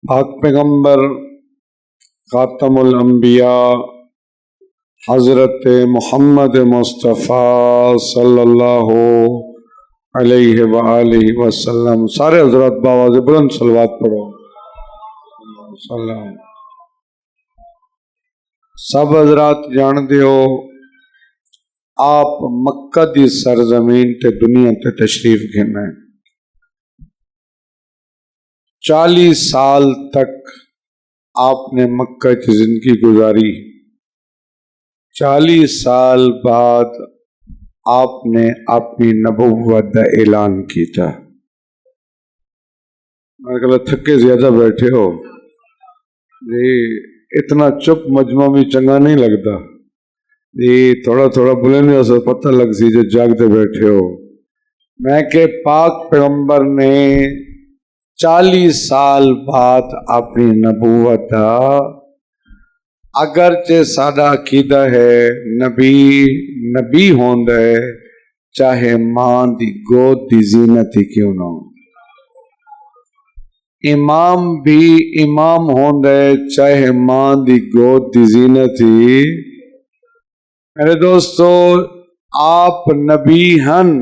پاک پیغمبر خاتم الانبیاء حضرت محمد مصطفیٰ صلی اللہ علیہ وآلہ وسلم. سارے حضرات باواز بلند صلوات پڑھو. سب حضرات جان دیو آپ مکہ دی سرزمین تے دنیا تے تشریف گھن ہیں. 40 سال تک آپ نے مکہ کی زندگی گزاری. 40 سال بعد آپ نے اپنی نبوت کا اعلان کیتا. میں کہا تھکے زیادہ بیٹھے ہو جی، اتنا چپ مجمع بھی چنگا نہیں لگتا جی، تھوڑا تھوڑا بولنے سے پتہ لگ سی جو جاگتے بیٹھے ہو. میں کہ پاک پیغمبر نے 40 سال بعد اپنی نبوت اگرچہ سادہ عقیدہ ہے نبی ہوندا ہے چاہے ماں دی گود دی زینت ہی کیوں نہ ہو. امام بھی امام ہوندا ہے چاہے ماں دی گود دی زینت ہی. میرے دوستو آپ نبی ہن،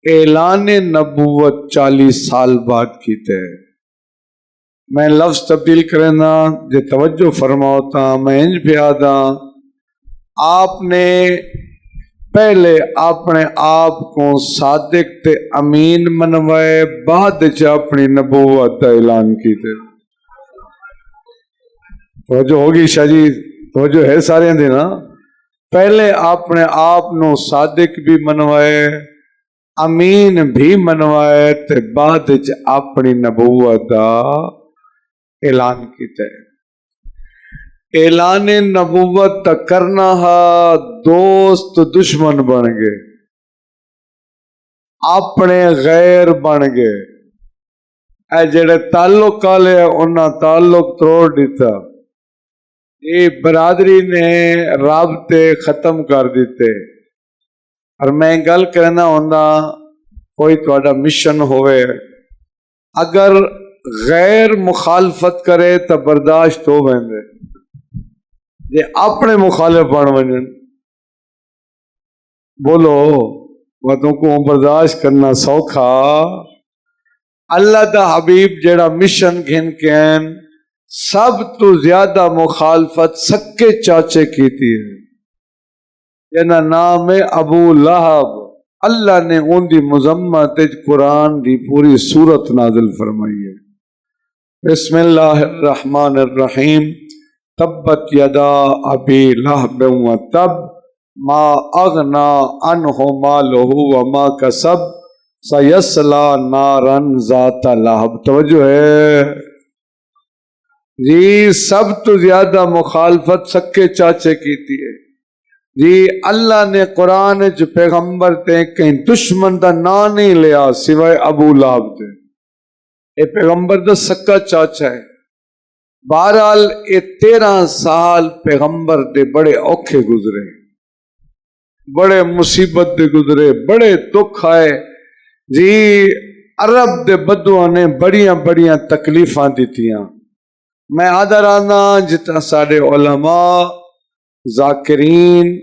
اعلان نبوت 40 سال بعد کیتے. میں لفظ تبدیل کرنا جو توجہ فرماؤتا میں انج پیادا. آپ نے پہلے اپنے آپ کو صادق تے امین منوائے، بعد اپنی نبوت کا اعلان کیتے. توجہ ہوگی شاہ جی، توجہ ہے سارے دن. پہلے اپنے آپ نو صادق بھی منوائے، امین بھی منوائے تے بعد اپنی نبوت کا اعلان کیتا ہے. اعلان نبوت کرنا ہا دوست دشمن بن گئے، اپنے غیر بن گئے. اے جڑے تعلق والے انہاں تعلق توڑ دیتا. یہ برادری نے رابطے ختم کر دیتے. اور میں گل کرنا ہونا کوئی تھوڑا مشن ہوئے، اگر غیر مخالفت کرے تو برداشت ہو ویندے، جے اپنے مخالف بن ونجن بولو وہاں کو برداشت کرنا سوکھا. اللہ دا حبیب جڑا مشن گھن کے ہیں سب تو زیادہ مخالفت سکے چاچے کی تھی ہے، جنہ نام ہے ابو لہب. اللہ نے ان دی مذمت قرآن دی پوری سورت نازل فرمائی ہے. بسم اللہ الرحمن الرحیم. تبت یدا ابی لہب وتب ما اغنا عنہ مالہ وما کسب سیصلی نارا ذات لہب. توجہ ہے جی، سب تو زیادہ مخالفت سکے چاچے کی تھی ہے جی. اللہ نے قرآن جو پیغمبر تے کہیں دشمن دا نام نہیں لیا سوائے ابو لہب تے. اے پیغمبر دا سکا چاچا ہے. بہرحال یہ 13 سال پیغمبر دے بڑے اوکھے گزرے، بڑے مصیبت دے گزرے، بڑے دکھ آئے جی. عرب دے بدواں نے بڑیاں بڑیاں تکلیفاں دیتیاں. میں آدھا رانا جتنا سارے علماء ذاکرین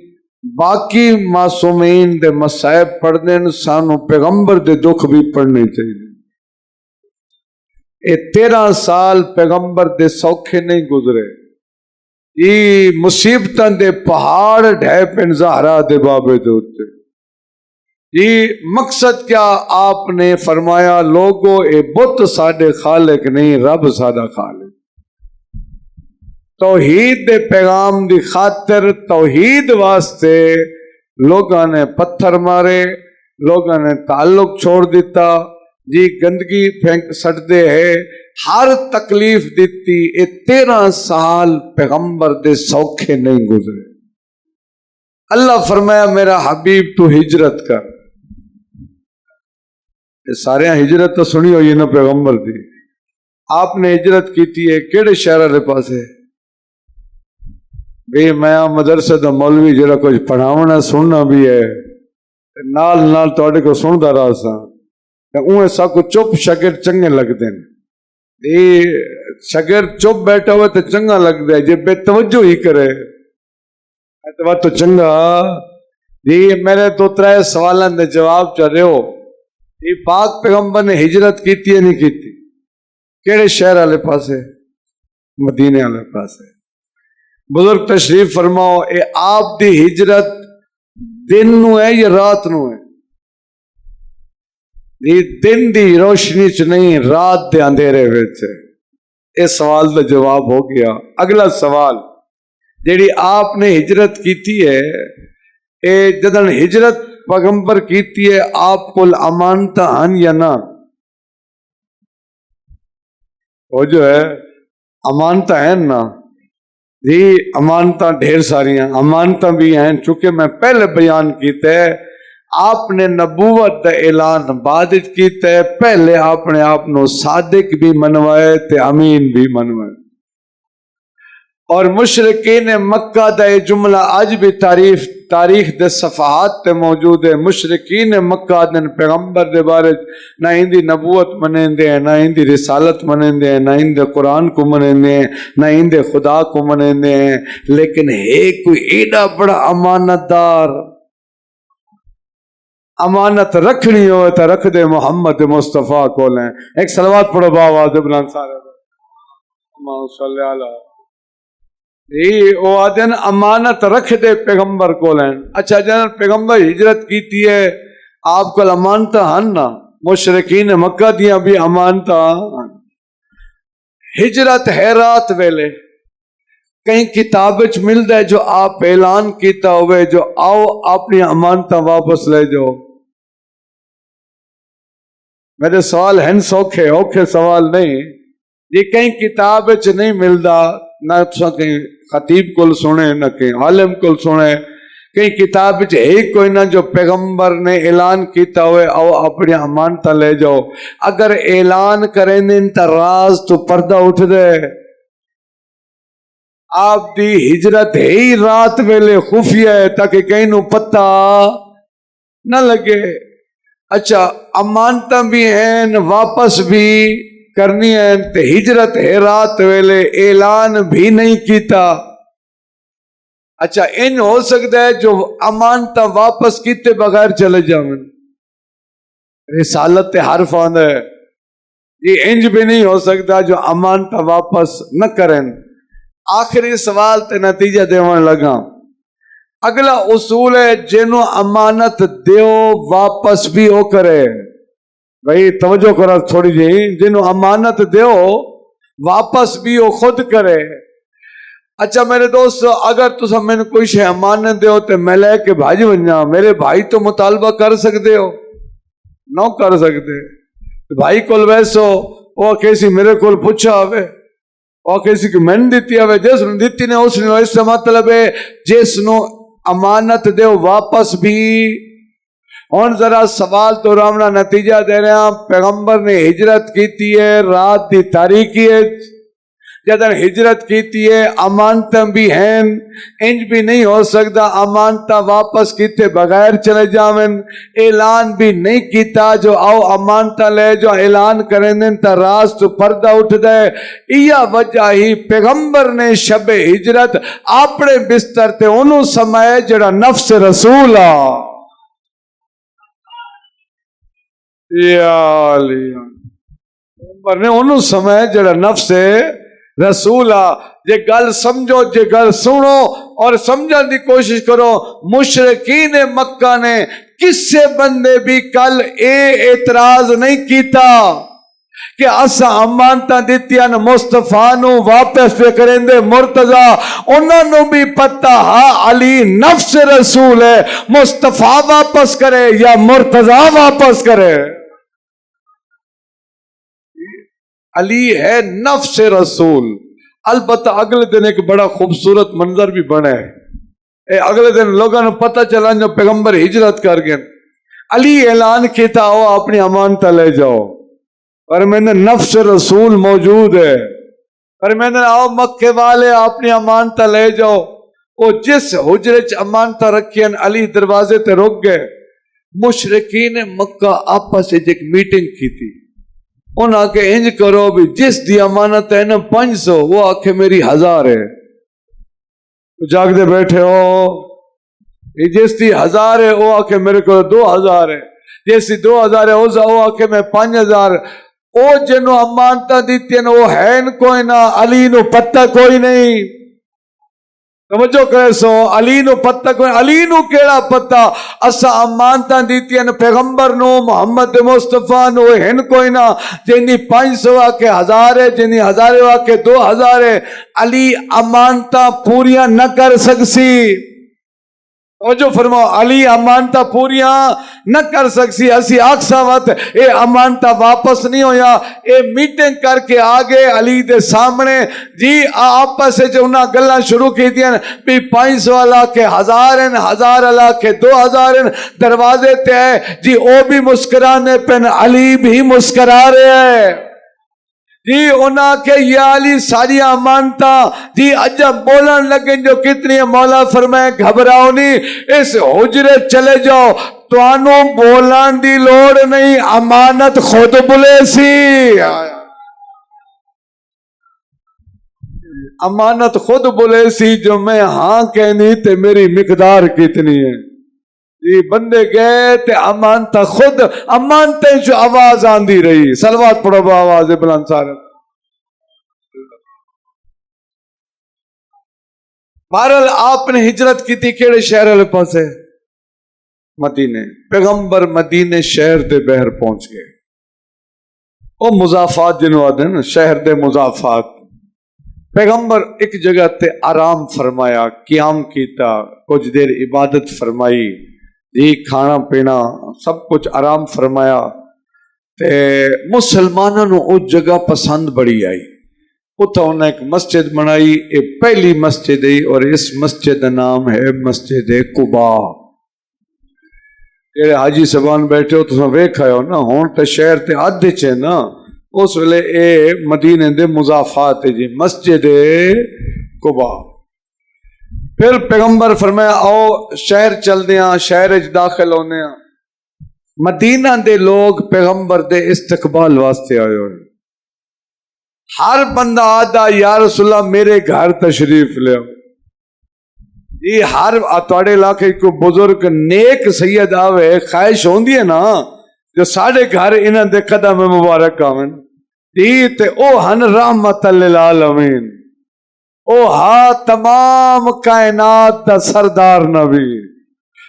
باقی معصومین دے مصائب پڑھ دیں، سانو پیغمبر دے دکھ بھی پڑھنے چاہیے. یہ 13 سال پیغمبر دے سوکھے نہیں گزرے. یہ مصیبتاں دے پہاڑ ڈھے پن زہرا دے بابے دے ہوتے. یہ مقصد کیا آپ نے فرمایا لوگو اے بت ساڈے خالق نہیں، رب ساڈا خالق. توحید دے پیغام دی خاطر توحید واسطے لوگاں نے پتھر مارے، لوگاں نے تعلق چھوڑ دیتا جی، گندگی پھینک سٹتے ہے، ہر تکلیف دیتی. اے 13 سال پیغمبر دے سوکھے نہیں گزرے. اللہ فرمایا میرا حبیب تو ہجرت کر. یہ سارے ہجرت تو سنی ہوئی نا پیغمبر دی. آپ نے ہجرت کیتی ہے کیڑے شہر دے پاسے؟ بھئی میں مدرسے دا مولوی جڑا کچھ پڑھاونا سننا بھی ہے، نال نال تواڈے کو سندا رہا سا. اوہ سا کو چپ شاگرد چنگے لگتے ہیں. یہ شاگرد چپ بیٹھا ہوا تو چنگا لگتا ہے، جی بے توجہ ہی کرے تو چنگا۔ جی میرے تو 3 سوالوں دے جواب چاہ رہے ہو۔ یہ پاک پیغمبر نے ہجرت کیتی ہے نہیں کیتی؟ کیڑے شہر والے پاسے؟ مدینے والے پاسے۔ بزرگ تشریف فرماؤ، اے آپ دی ہجرت دن نو ہے یا رات نو ہے؟ یہ دن دی روشنی چ نہیں، رات دے اندھیرے وچ ہے۔ اس سوال کا جواب ہو گیا۔ اگلا سوال، جیڑی آپ نے ہجرت کیتی ہے، اے جدن ہجرت پیغمبر کیتی ہے آپ کو امانت ہن یا نہ؟ وہ جو ہے امانت ہیں نا جی، امانت ڈھیر ساری ہیں، امانت بھی ہیں چونکہ میں پہلے بیان کیتے ہے آپ نے نبوت دا اعلان بعد کیتے ہے، پہلے آپ نے آپ نو صادق بھی منوائے تے امین بھی منوائے۔ اور مشرکین مکہ دا یہ جملہ اج بھی تاریخ دے صفحات تے موجود ہے۔ مشرکین مکہ دن پیغمبر دے بارے نہ ہندی نبوت منیندے ہیں، نہ ہندی رسالت منیندے ہیں، نہ ہندے قرآن کو منیندے ہیں، نہ ہندے خدا کو منیندے ہیں، لیکن ایک کوئی ایڈا بڑا امانت دار امانت رکھنی ہو تو رکھ دے محمد مصطفیٰ کو لیں۔ ایک صلوات پڑھو باواز بلند سارے اللہم صلی علی وہ آدھن امانت رکھ دے پیغمبر کو لیں۔ اچھا جنہاں پیغمبر ہجرت کیتی ہے آپ کو امانت ہن نا؟ مشرکین مکہ دیاں بھی امانت ہن۔ ہجرت ہے رات ویلے، کہیں کتاب وچ ملدا ہے جو آپ اعلان کیتا ہوئے جو آؤ اپنی امانت واپس لے جاؤ۔ میرے سوال ہیں سوکھے اوکھے سوال نہیں، یہ کہیں کتاب وچ نہیں ملدا، نہ کہیں خطیب کل سنے، نہ کہیں عالم کل سنے، کہیں کتاب وچ ہے کوئی نہ جو پیغمبر نے اعلان کیتا ہوئے او اپنی امانت لے جاؤ۔ اگر اعلان کریں دن تا راز تو پردہ اٹھ دے۔ آپ دی ہجرت ہے ہی رات ویلے خفیہ ہے تاکہ کہیں نو پتہ نہ لگے۔ اچھا امانت بھی ہیں واپس بھی کرنی ہے تے ہجرت ہے رات ویلے، اعلان بھی نہیں کیتا۔ اچھا ان ہو سکتا ہے جو امانت واپس کیتے بغیر چلے جاؤں، رسالت حرف آندا ہے، یہ انج بھی نہیں ہو سکتا جو امانت واپس نہ کریں۔ آخری سوال تے نتیجہ دیوان لگا۔ اگلا اصول ہے جنوں امانت دیو واپس بھی ہو کرے۔ بھائی توجہ کرو تھوڑی جی، جنوں امانت دیو واپس بھی ہو خود کرے۔ اچھا میرے دوست، اگر تسا میں نے کوئی شے امانت دیو تے میں لے کے بھاج ونجا، میرے بھائی تو مطالبہ کر سکتے ہو؟ نہ کر سکتے۔ بھائی کول ویسو وہ کیسی میرے کول پوچھا ہوئے، اور کسی کی میں نے دیتی ہے، جس نے دیتی نے اس نے، اس سے مطلب ہے جس نو امانت دیو واپس بھی۔ اور ذرا سوال تو رامنا نتیجہ دے رہے ہیں، پیغمبر نے ہجرت کیتی ہے رات دی تاریکی ہے، جدن ہجرت کیتی ہے امانت بھی ہیں، انج بھی نہیں ہو سکتا امانت واپس کیتے بغیر چلے جاویں، اعلان بھی نہیں کیتا جو آؤ امانت لے جو اعلان کریں دیں تا راز تو پردہ اٹھ دے۔ یہ وجہ ہی پیغمبر نے شب ہجرت اپنے بستر تے انہوں سمائے جڑا نفس رسول آ پیغمبر نے انہوں سمائے جڑا نفس رسول آ۔ جے گل سمجھو، جے گل سنو اور سمجھن دی کوشش کرو، مشرکین مکہ نے کسے بندے بھی کل اعتراض نہیں کیتا کہ اسا امانتاں دتیاں مصطفیٰ نو واپس پہ کریں دے مرتضی، انہاں نو بھی پتہ ہاں علی نفس رسول ہے، مصطفیٰ واپس کرے یا مرتضی واپس کرے، علی ہے نفس رسول۔ البتہ اگلے دن ایک بڑا خوبصورت منظر بھی بنا ہے، اگلے دن لوگوں نے پتہ چلا جو پیغمبر ہجرت کر گئے، علی اعلان کیتا ہو اپنی امانت لے جاؤ، پر میں نے نفس رسول موجود ہے، پر میں نے آؤ مکے والے اپنی امانت لے جاؤ۔ وہ جس حجرے چ امانت رکھیں علی دروازے تے رک گئے، مشرکین مکہ آپس ایک میٹنگ کی تھی، انہاں کے انج کرو بھی جس دی امانت ہے نا 500 وہ آکھے میری 1000 ہے، جاگ دے بیٹھے ہو، جس دی 1000 ہے وہ آکھے میرے کو 2000 ہے، جس دی 2000 ہے وہ آکھے میں 5000، او جنوں امانتاں دیتی ہیں وہ ہے کوئی نہ، علی نو پتہ کوئی نہیں، توجہ کرے سو، علی نو پتہ کوئی، علی نو کیڑا پتہ، اسا امانتاں دیتی ہیں پیغمبر نو، محمد مصطفیٰ نو، ہن کوئی نہ، جنی 500 کے 1000 ہے، جنی 1000 کے 2000 ہے، علی امانتاں پوریاں نہ کر سکسی، توجہ فرماؤ، علی امانتہ پوریاں نہ کر سکسی، اسی آکسا وقت اے امانتہ واپس نہیں ہویا، اے میٹنگ کر کے آگے علی دے سامنے جی آپس سے جو انہاں گلہ شروع کی دیا بھی 500 اللہ کے 1000 ہیں، 1000 اللہ کے 2000 ہیں، دروازے تے ہے جی او بھی مسکرانے پن علی بھی مسکرا رہے ہیں جی، انہاں کے یا علی ساری امانتا جی عجب بولن لگیں جو کتنی، مولا فرمائے گھبراؤ نہیں، اس حجرے چلے جاؤ، توانوں بولن دی لوڑ نہیں، امانت خود بولے سی، امانت خود بولے سی، جو میں ہاں کہنی تے میری مقدار کتنی ہے جی، بندے گئے تے امانتہ خود، امانتیں جو آواز آندی رہی، صلوات پڑھو با آواز بلند سارے۔ بہرحال آپ نے ہجرت کی تھی کیڑے شہر والے پاسے؟ مدینے، پیغمبر مدینے شہر دے بہر پہنچ گئے، او مضافات جنہوں آدھے نا شہر دے مضافات، پیغمبر ایک جگہ تے آرام فرمایا، قیام کیتا، کچھ دیر عبادت فرمائی جی، کھانا پینا سب کچھ آرام فرمایا، تے مسلمانوں نے اس جگہ پسند بڑی آئی، اتھا انہیں ایک مسجد بنائی، یہ پہلی مسجد ہے اور اس مسجد کا نام ہے مسجد قباء۔ یہ حاجی صاحبان بیٹھے ہو تو ویکھ آئے ہو نا، ہون تے شہر تے آدھے چے نا، اس ویلے اے مدینے دے مضافات ہے جی، مسجد قباء۔ پھر پیغمبر فرمایا آؤ شہر چل دیاں، شہر اچ داخل ہونے ہیں، مدینہ دے لوگ پیغمبر دے استقبال واسطے آئے ہوئے، ہر بندہ آدھا یا رسول اللہ میرے گھر تشریف لے، یہ ہر تواڈے علاقے کو بزرگ نیک سید آوے، خواہش ہوندی ہے نا جو ساڑھے گھر انہاں دے قدم مبارک آویں جی، تے او ہن رحمت للعالمین، او ہا تمام کائنات دا سردار نبی،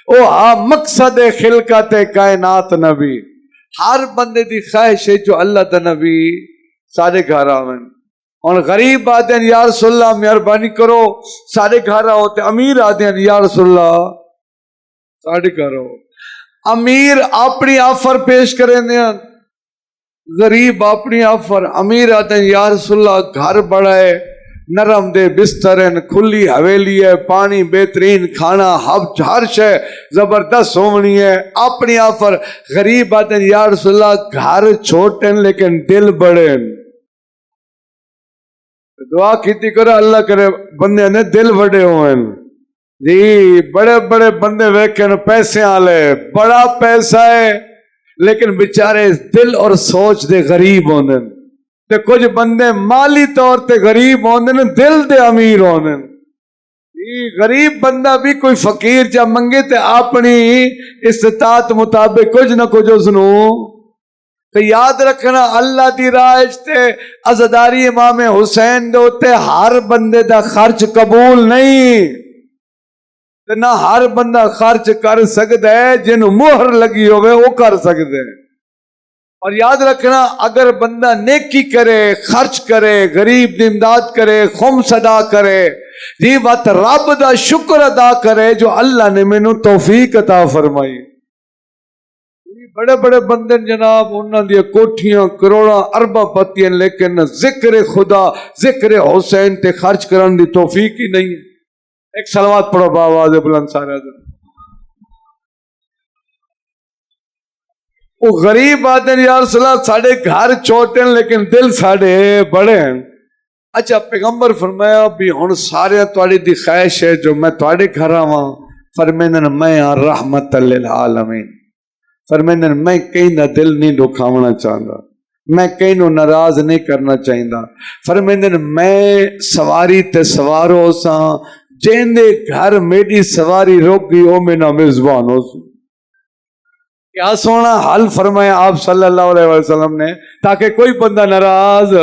او ہا مقصد خلقت کائنات نبی، ہر بندے دی خواہش ہے جو اللہ دا نبی سارے گھر آویں، اور غریب آتے ہیں یا رسول اللہ مہربانی کرو سارے گھر آؤ، تے امیر آتے ہیں یا رسول اللہ سارے گھر آؤ، امیر اپنی آفر پیش کریں دیں، غریب اپنی آفر، امیر آتے ہیں یا رسول اللہ گھر بڑا ہے، نرم دے بستر ہیں، کھلی حویلی ہے، پانی بہترین، کھانا ہر شے زبردست ہونی ہے، اپنی آفر، غریب آتے ہیں یا رسول اللہ گھر چھوٹے ہیں لیکن دل بڑے ہیں، دعا کیتی کرو اللہ کرے بندے نے دل بڑے ہوئے جی، بڑے بڑے بندے ویکھن پیسے آلے، بڑا پیسہ ہے لیکن بیچارے دل اور سوچ دے غریب ہوندے، تے کچھ بندے مالی طور تے غریب ہوندے دل دے امیر ہوندے، غریب بندہ بھی کوئی فقیر جا منگے تے اپنی استطاعت مطابق کچھ نہ کچھ اس نو، تو یاد رکھنا اللہ دی راہ تے عزاداری امام حسین دے تے ہر بندے دا خرچ قبول نہیں، تے نہ ہر بندہ خرچ کر سکتا ہے، جنہوں مہر لگی ہوئے وہ کر سکتے ہیں، اور یاد رکھنا اگر بندہ نیکی کرے، خرچ کرے، غریب دی امداد کرے، خمس ادا کرے جی، وقت رب دا شکر ادا کرے جو اللہ نے مینوں توفیق عطا فرمائی، بڑے بڑے بندے جناب انہاں دی کوٹھیاں کروڑاں ارباں پتیاں، لیکن ذکر خدا ذکر حسین تے خرچ کرن دی توفیق ہی نہیں ہے، ایک صلوات پڑھو باواز بلند سارے، وہ غریب آتے ہیں یا رسول اللہ ساڑھے گھر چھوٹے ہیں لیکن دل ساڑھے بڑے ہیں، اچھا پیغمبر فرمایا بھی ہن سارے تواڈی دی خواہش ہے جو میں تواڈے گھر آواں، فرمیندے میں رحمت للعالمین، فرمیندے میں کہیں دا دل نہیں دکھاونا چاہتا، میں کہیں نو ناراض نہیں کرنا چاہیدا. فرمیندے میں سواری تے سوار ہو سا جیندے گھر میری سواری روک گئی او میرا میزبان ہو سی. کیا سونا حل فرمایا آپ صلی اللہ علیہ وسلم نے تاکہ کوئی بندہ ناراض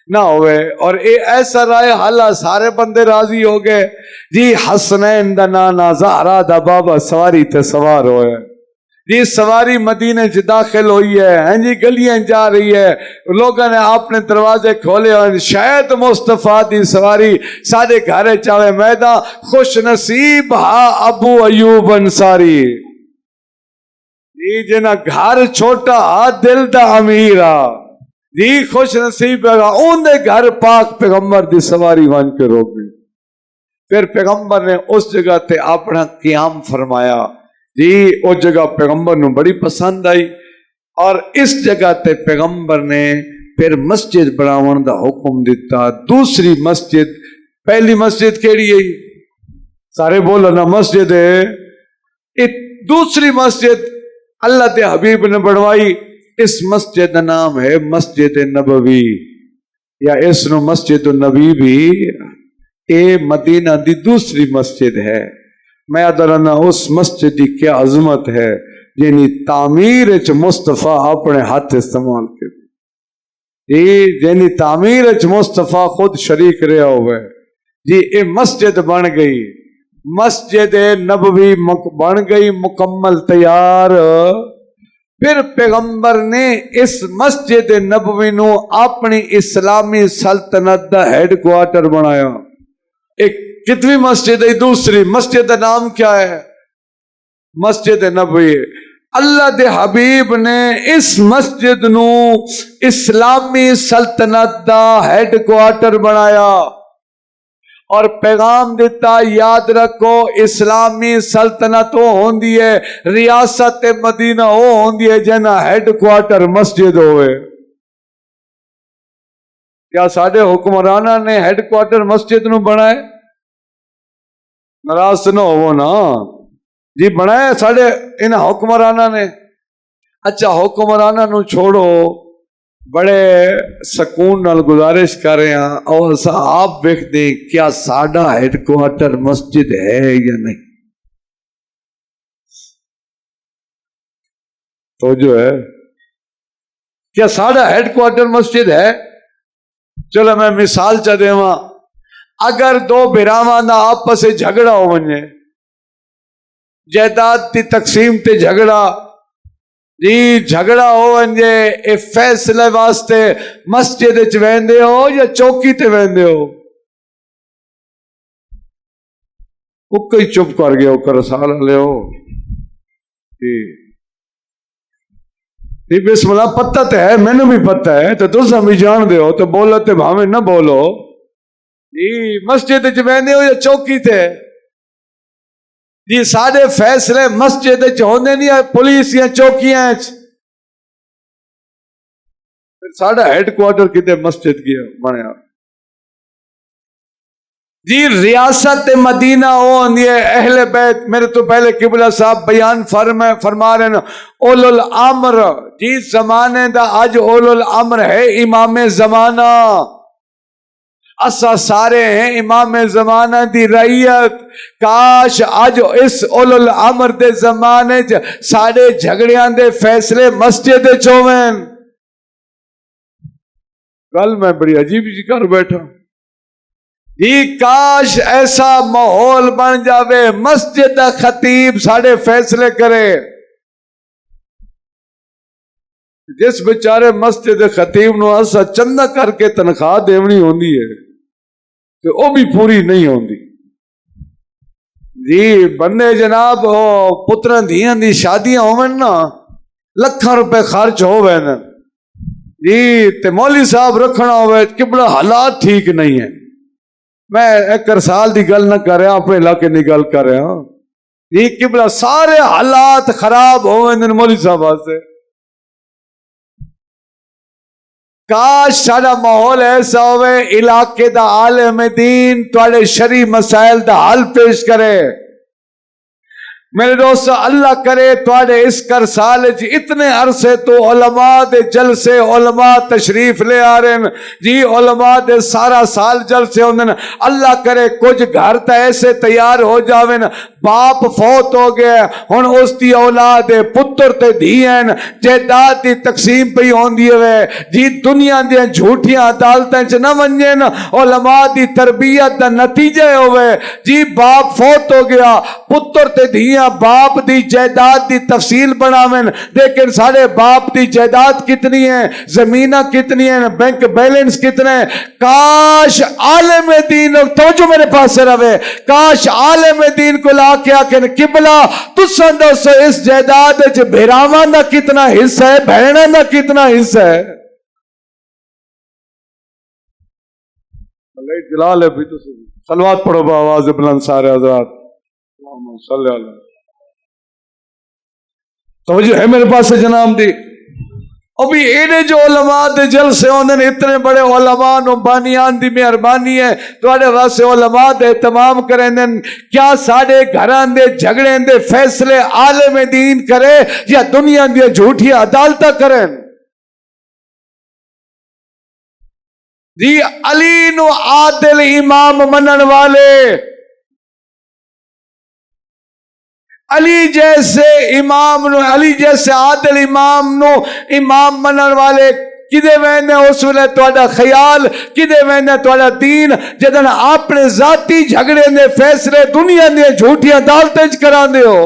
نہ ہوئے. اور اے ایسا رائے حل سارے بندے راضی ہو گئے جی. حسنین دا نانا زہرا دا بابا سواری تے سوار ہوئے جی. سواری مدینے چ داخل ہوئی ہے ہاں جی. گلیاں جا رہی ہے لوگوں نے اپنے دروازے کھولے ہوئے. شاید مصطفیٰ دی سواری سارے گھر چاہے میدان خوش نصیب ہا ابو ایوب انصاری جی. جنا گھر چھوٹا دل دا امیر جی. خوش نصیب ہے اون دے گھر پاک پیغمبر دی سواری ون کے روک گئی. پھر پیغمبر نے اس جگہ تے اپنا قیام فرمایا جی. اس جگہ پیغمبر نو بڑی پسند آئی اور اس جگہ تے پیغمبر نے پھر مسجد بناون دا حکم دیتا. دوسری مسجد پہلی مسجد کیڑی ہے سارے بولو نا مسجد ہے. دوسری مسجد اللہ دے حبیب نے بنوائی. اس مسجد کا نام ہے مسجد نبوی یا اس نو مسجد النبی بھی. اے مدینہ دی دوسری مسجد ہے. میں ادرانا اس مسجد کی کیا عظمت ہے یعنی تعمیر چ مصطفیٰ اپنے ہاتھ استعمال کر یعنی تعمیر چ مصطفیٰ خود شریک رہا ہوئے جی. اے مسجد بن گئی مسجد نبوی بن گئی مکمل تیار. پھر پیغمبر نے اس مسجد نبوی نو اپنی اسلامی سلطنت دا ہیڈ کوارٹر بنایا. ایک کتنی مسجد ہے دوسری مسجد دا نام کیا ہے مسجد نبوی. اللہ دے حبیب نے اس مسجد نو اسلامی سلطنت دا ہیڈ کوارٹر بنایا اور پیغام دیتا یاد رکھو اسلامی سلطنت وہ ہوندی ہے ریاست مدینہ وہ ہوندی ہے جنا ہیڈ کوارٹر مسجد ہوئے. کیا ساڈے حکمرانہ نے ہیڈ کوارٹر مسجد نو بنائے ناراض نہ ہو نا جی. بنائے ساڈے ان حکمرانہ نے. اچھا حکمرانہ نو چھوڑو بڑے سکون نال گزارش کر رہے ہیں اور آپ دیکھ دیں کیا ساڈا ہیڈ کوارٹر مسجد ہے یا نہیں. تو جو ہے کیا ساڈا ہیڈ کوارٹر مسجد ہے. چلو میں مثال چا دیواں. اگر دو بھراواں دا آپس جھگڑا ہو ونجے جائیداد دی تقسیم تے جھگڑا جی جھگڑا ہو ونجے اے فیصلے واسطے مسجد وچ ویندے ہو یا چوکی تے ویندے ہو. کوئی چپ کر گیا کر سال لے ہو جی بسم اللہ. پتہ تے ہے مینوں بھی پتہ ہے تو تساں بھی جان دے ہو تو بولو تے بھاویں نہ بولو جی. مسجد وچ ویندے ہو یا چوکی تے جی. سارے فیصلے مسجد وچ ہوندے نہیں پولیس یا چوکیاں وچ. ساڈا ہیڈ کوارٹر کتے مسجد کی بنیا جی. ریاست مدینہ ہوندی ہے اہل بیت. میرے تو پہلے قبلہ صاحب بیان فرما رہے ہیں اولو الامر جی. زمانے دا اج اولو الامر ہے امام زمانہ. اسا سارے ہیں امام زمانہ دی رعیت. کاش آج اس اولو الامر دے زمانے سارے جھگڑیاں دے فیصلے مسجد چویں. کل میں بڑی عجیب جی کر بیٹھا جی. کاش ایسا ماحول بن جاوے مسجد دا خطیب سارے فیصلے کرے. جس بیچارے مسجد خطیب نو اسا چندہ کر کے تنخواہ دیونی ہوندی ہے تو وہ بھی پوری نہیں ہوندی جی. بندے جناب پتران دھیاں دی شادیاں ہوئن نا لکھاں روپے خرچ ہوئے نا جی. تے مولوی صاحب رکھنا ہوئے کہ بڑا حالات ٹھیک نہیں ہے. میں ایک سال دی گل نہ کر رہا اپنے علاقے دی گل کر رہا جی. کہ بڑا سارے حالات خراب ہوئے مولوی صاحب واسطے. کاش سارا ماحول ایسا ہوئے علاقے دا عالم دین تواڈے شرعی مسائل دا حل پیش کرے. میرے دوستو اللہ کرے تواڈے اس کر سال اتنے عرصے تو علماء دے جلسے علماء تشریف لے آ رہے ہیں جی علماء دے سارا سال جلسے ہوندے ہیں اللہ کرے کچھ گھر تے ایسے تیار ہو جاویں باپ فوت ہو گیا ہن اس دی اولاد پتر تے دھیاں جائیداد دی تقسیم پئی ہوندی ہے جی دنیا دی جھوٹیاں عدالتاں چ نہ ونجن علماء دی تربیت دا نتیجہ ہوئے جی باپ فوت ہو گیا پتر تے دھیاں باپ دی جائیداد دی تفصیل بناویں لیکن سارے باپ دی جائیداد کتنی ہے زمینہ کتنی ہے بینک بیلنس کتنے کاش عالم دین توجہ میرے پاس سے رہے کاش عالم دین کو لا کے آکھن قبلہ تساں دوستو اس جائیداد وچ بھراواں دا کتنا حصہ ہے بہناں دا کتنا حصہ ہے اللہ جلال ہے بھی تو صلوات پڑھو بآواز بلند سارے حضرات اللہم صلی اللہ توجہ ہے میرے پاس سے جناب دی ابھی ایڈے جو علماء دے جلسے ہوندے نے اتنے بڑے علماء نو بانیان دی مہربانی ہے تواڈے واسطے علماء دے اہتمام کریندے کیا ساڈے گھراں دے جھگڑے دے فیصلے عالم دین کرے یا دنیا دی جھوٹی عدالتاں کرن جی علی نو عادل امام منن والے علی جیسے امام نو علی جیسے عادل امام نو امام منن والے کدے ویندے اس ویلے تہاڈا خیال کدے ویندے تہاڈا دین جدن اپنے ذاتی جھگڑے دے فیصلے دنیا دی جھوٹی عدالتاں وچ کراندے ہو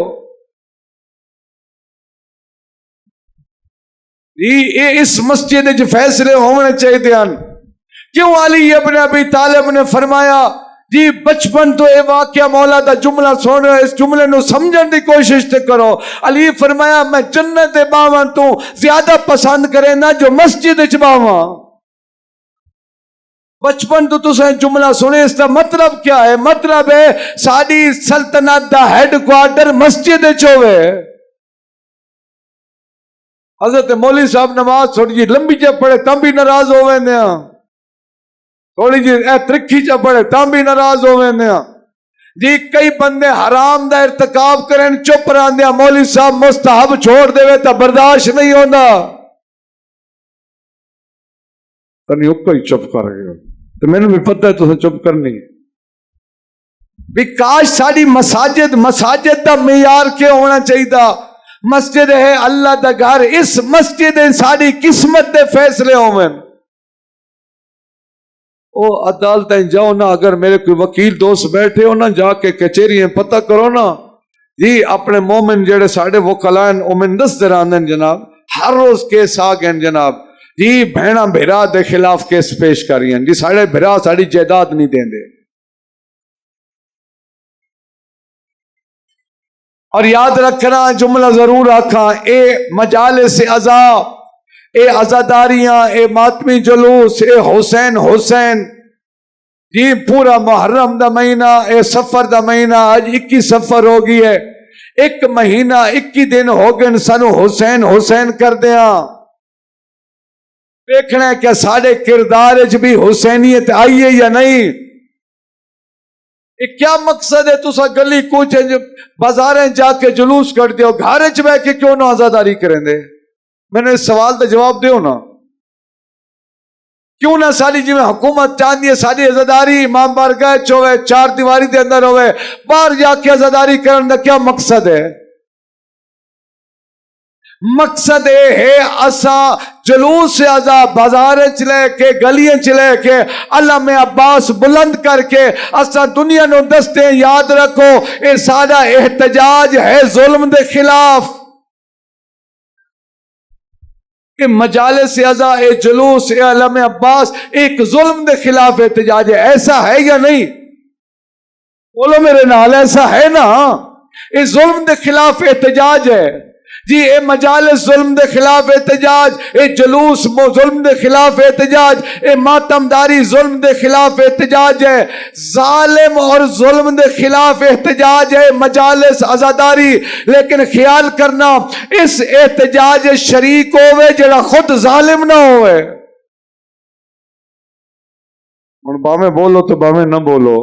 جی اس مسجد وچ فیصلے ہونے چاہیے ہیں کیوں علی ابن ابی طالب نے فرمایا جی بچپن تو اے واقعہ مولا دا جملہ سنو اس جملے نو سمجھن دی کوشش تے کرو علی فرمایا میں جنت باواں تو زیادہ پسند کرے نا جو مسجد وچ باواں بچپن تو تسیں جملہ سنے اس دا مطلب کیا ہے مطلب ہے ساری سلطنت دا ہیڈ کوارٹر مسجد وچ ہوے حضرت مولوی صاحب نماز تھوڑی جی لمبی چ پڑھے تم بھی ناراض ہو ویندے ہاں تھوڑی جی ترکھی چ پڑے تاں بھی ناراض ہو ویندے ہاں جی کئی بندے حرام دا ارتکاب کرن چپ رہندے مولوی صاحب مستحب چھوڑ دے تے برداشت نہیں ہوندا تنی اوکا ہی چپ کر گئے تو میں نے بھی پتہ ہے تو چپ کرنی بھی کاش ساری مساجد دا معیار کیا ہونا چاہیے مسجد ہے اللہ دا گھر اس مسجد ساری قسمت دے فیصلے ہوئے او عدالتیں جاؤ نا اگر میرے کوئی وکیل دوست بیٹھے ہو نا جا کے کچہری پتہ کرو نا جی اپنے مومن جڑے ساڑھے وکلائن اومن دس دراندن جناب ہر روز کیس آگئے جناب جی بہنا بھیرا دے خلاف کیس پیش کری ہیں جی ساڑھے بھیرا ساڑھی جائیداد نہیں دیں دے اور یاد رکھنا جملہ ضرور رکھا اے مجالس عزا اے عزاداریاں اے ماتمی جلوس اے حسین حسین جی پورا محرم دا مہینہ اے سفر دا مہینہ آج 21 سفر ہو گئی ہے ایک مہینہ 21 دن ہو گئے سنو حسین حسین کر دیا دیکھنا ہے کہ سارے کردار بھی حسینیت آئی ہے یا نہیں کیا مقصد ہے تسا گلی کچھ بازاریں جا کے جلوس کر دیو گھر چ بیٹھ کے کیوں نہ آزاداری کریں دے میں نے اس سوال کا جواب دیو نا کیوں نہ ساری جی میں حکومت چاہتی ہے ساری عزاداری امام بارگاہ چ ہوئے چار دیواری دے اندر ہوئے باہر جا کے عزاداری کرنے کا کیا مقصد ہے مقصد ہے اسا جلوس سے ازا بازار چلے کے گلیاں چلے کے علم عباس بلند کر کے اسا دنیا نو دستے یاد رکھو اے سارا احتجاج ہے ظلم دے خلاف کہ مجالس ازا اے جلوس اے علم عباس ایک ظلم دے خلاف احتجاج ہے ایسا ہے یا نہیں بولو میرے نال ایسا ہے نا اے ظلم دے خلاف احتجاج ہے جی اے مجالس ظلم دے خلاف احتجاج اے جلوس ظلم دے خلاف احتجاج اے ماتمداری ظلم دے خلاف احتجاج ہے ظالم اور ظلم دے خلاف احتجاج ہے مجالس عزاداری لیکن خیال کرنا اس احتجاج شریک ہوئے جڑا خود ظالم نہ ہوئے اور باویں بولو تو باویں نہ بولو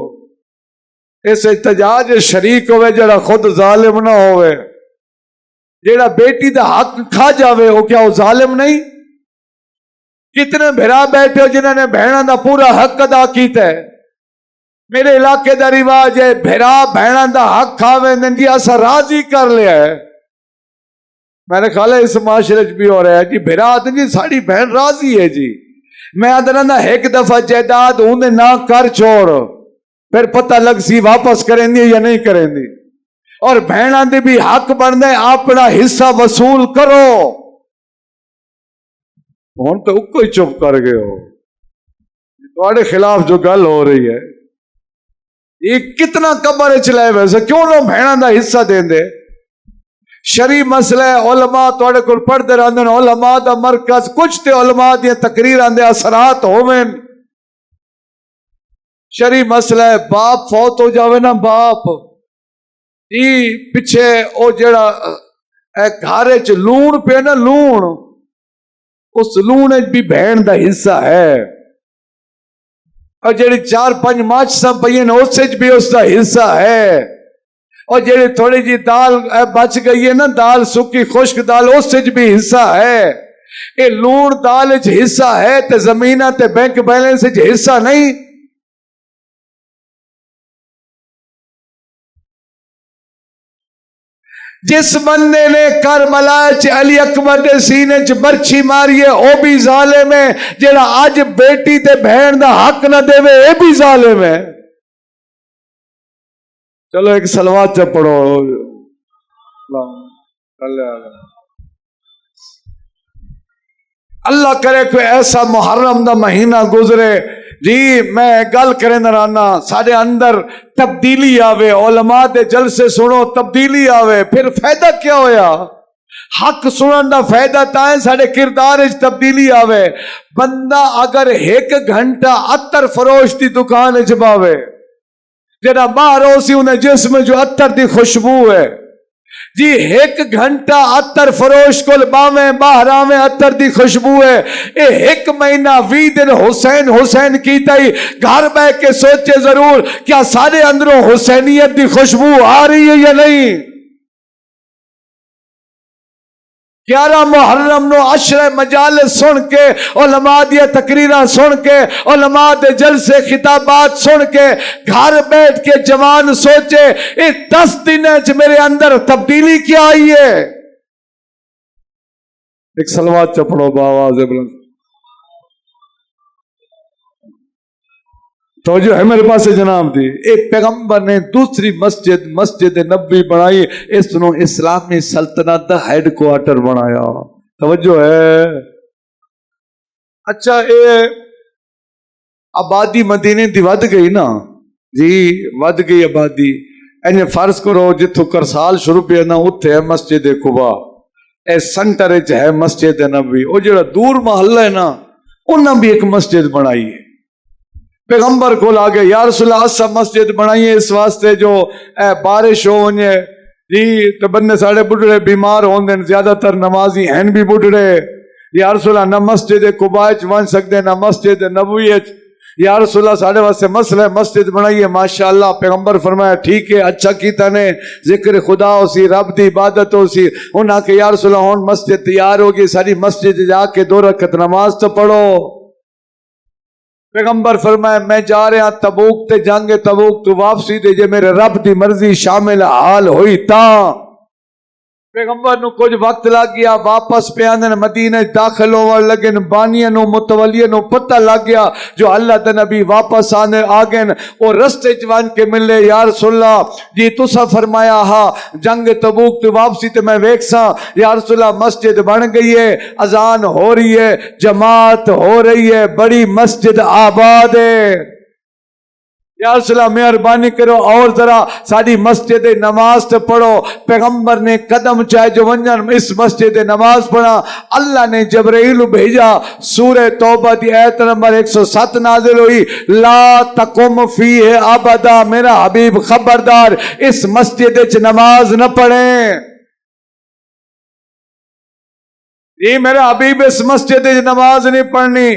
اس احتجاج شریک ہوئے جڑا خود ظالم نہ ہوئے. جڑا بیٹی دا حق کھا جاوے وہ کیا وہ ظالم نہیں؟ کتنے بھرا بیٹھے ہو جنہوں نے بہنوں دا پورا حق ادا کیتا ہے. میرے علاقے دا رواج ہے بھرا بہنوں دا حق کھاوے جی اسا راضی کر لیا ہے. میں نے خیال ہے اس معاشرے بھی ہو رہا ہے جی بھرا جی ساری بہن راضی ہے جی. میں آدھنا ایک دفعہ جائیداد انہیں نہ کر چھوڑ پھر پتہ لگ سی واپس کریں دی یا نہیں کریں دی. اور بہنوں دے بھی حق بن دے اپنا حصہ وصول کرو. ہوں تو کوئی چپ کر گئے ہو تھوڑے خلاف جو گل ہو رہی ہے یہ کتنا قبر چلائے ویسے کیوں لو بہنوں دا حصہ دیں دے. شرعی مسئلہ علماء تھوڑے کو پڑھتے رہتے ہیں علماء دا مرکز کچھ تے علماء دیا تقریر آندے اثرات ہوئے. شرعی مسئلہ ہے باپ فوت ہو جاوے نا باپ پیچھے او جڑا گھارے چ لون پہ نا لون اس لون بھی بہن دا حصہ ہے. اور جڑی 4-5 ماچھاں پئیاں اس بھی اس دا حصہ ہے. اور جڑی تھوڑی جی دال بچ گئی ہے نا دال سکی خشک دال اس بھی حصہ ہے. یہ لون دال حصہ ہے تے زمینہ تے بینک بیلنس حصہ نہیں. جس بندے نے کربلا علی اکبر دے سینے چ برچھی ماری ہے وہ بھی ظالم ہے. جڑا اج بیٹی تے بہن دا حق نہ دے اے بھی ظالم ہے. چلو ایک صلوات چ پڑھو. اللہ کرے کوئی ایسا محرم دا مہینہ گزرے جی میں گل کریں رانا سارے اندر تبدیلی آوے علماء دے جلسے سنو تبدیلی آوے. پھر فائدہ کیا ہویا؟ حق سنن دا فائدہ تائیں سارے کردار اچ تبدیلی آوے. بندہ اگر 1 گھنٹہ عطر فروش دی دکان اچ باوے جڑا باہر ہو سی انہیں جسم جو عطر دی خوشبو ہے جی 1 گھنٹہ عطر فروش کو باویں باہر آویں عطر دی خوشبو ہے. اے 1 مہینہ 20 دن حسین حسین کیتا ہی گھر بیٹھ کے سوچے ضرور کیا سارے اندروں حسینیت دی خوشبو آ رہی ہے یا نہیں. 11 محرم نو عشر مجالس سن کے علماء دیا تقریرہ سن کے علماء دے جلسے خطابات سن کے گھر بیٹھ کے جوان سوچے اس 10 دن میرے اندر تبدیلی کیا آئی ہے. ایک صلوات چپڑو باواز بلند توجہ ہے میرے پاس جناب دی. ایک پیغمبر نے دوسری مسجد نبوی بنائی اس نو اسلامی سلطنت دا ہیڈ کوارٹر بنایا. توجہ ہے. اچھا اے آبادی مدینے دی ود گئی نا جی ود گئی آبادی. انہیں فرض کرو جتھوں کرسال شروع پہ نا اتھے ہے مسجد قبا اے سنٹر ہے مسجد نبوی. او جڑا دور محلہ ہے نا انہاں بھی ایک مسجد بنائی ہے. پیغمبر کو لاگے یا رسول اللہ اسا مسجد بنائیے اس واسطے جو بارش ہو ونجے جی تو بندے ساڑے بڑھڑے بیمار ہوندے زیادہ تر نمازی ہیں بھی بڑھڑے. یا رسول اللہ نہ مسجد قباء وچ ون سکدے نہ مسجد نبوی وچ. یا رسول اللہ ساڑے واسطے مسئلہ مسجد بنائیے. ماشاءاللہ پیغمبر فرمایا ٹھیک ہے اچھا کیتا نے ذکر خدا ہو سی رب دی عبادت ہو سی. انہاں کہ یا رسول اللہ ہون مسجد تیار ہوگی ساری مسجد جا کے 2 رکعت نماز تو پڑھو. پیغمبر فرمایا میں جا رہا تبوک تے جنگ تبوک تو واپسی دے جے میرے رب دی مرضی شامل حال ہوئی تا. پیغمبر نو کچھ وقت لگ گیا واپس پہ آندن مدینہ داخل ہونے لگن بانیاں نو متولیہ نو پتہ لگ گیا جو اللہ دا نبی واپس آنے آگن اور رستے جوان کے ملے. یا رسول اللہ جی تسا فرمایا ہاں جنگ تبوک تو واپسی تے میں ویکساں یا رسول اللہ مسجد بن گئی ہے اذان ہو رہی ہے جماعت ہو رہی ہے بڑی مسجد آباد ہے. یا رسول اللہ مہربانی کرو اور ذرا ساری مسجد نماز تے پڑھو. پیغمبر نے قدم چاہے جو ونجن اس مسجد نماز پڑھا. اللہ نے جبرائیل بھیجا. سورہ توبہ دی آیت نمبر 107 نازل ہوئی لا تقم فیہ ابدا. میرا حبیب خبردار اس مسجد وچ نماز نہ پڑھیں. یہ میرا حبیب اس مسجد وچ نماز نہیں پڑھنی.